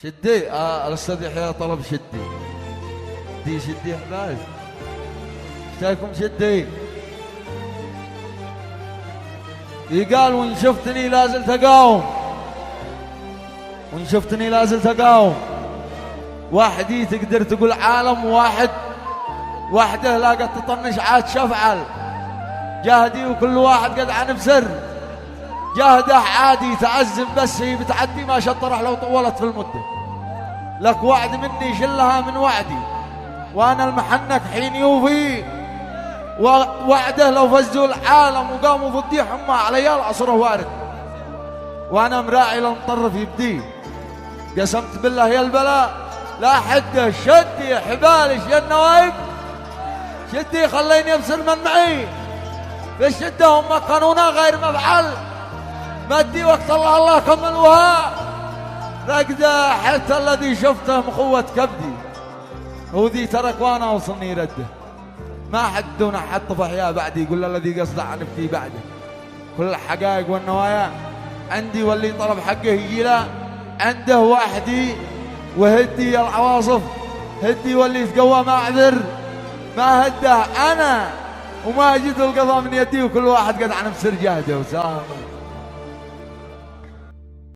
شدي الاستاذ يحيى طلب شدي. دي شدي حبايب، اشتاكم شدي. يقال وان شفتني لازلت اقاوم، وان شفتني لازلت اقاوم. وحدي تقدر تقول عالم واحد، وحده لا قد تطنش عاد شفعل. جهدي وكل واحد قد عن بسر، جهده عادي تعزم بس هي بتعدي ما شطرح لو طولت في المده. لك وعد مني شلها من وعدي، وانا المحنك حين يوفي. وعده لو فزوا العالم وقاموا ضدي حما علي العصر وارد، وانا مراعي للمطرف يبدي. قسمت بالله يا البلاء لا حده. شدي حبالش يا النوايب، شدي خليني ابصر من معي. في الشده هم قانونا غير مفعل، مدي وقت الله كملوها. رقده حتى الذي شفته مخوة كبدي، وذي ترك وانا وصلني رده. ما حد دون حد طفح يا بعدي، يقول الذي قصد عن نفتي بعده. كل الحقائق والنوايا عندي، واللي طلب حقه يجي له عنده وحدي. وهدي العواصف هدي، واللي يتقوى ما اعذر ما هده انا، وما جيت القضاء من يدي. وكل واحد قد عن بسر جهده وسام.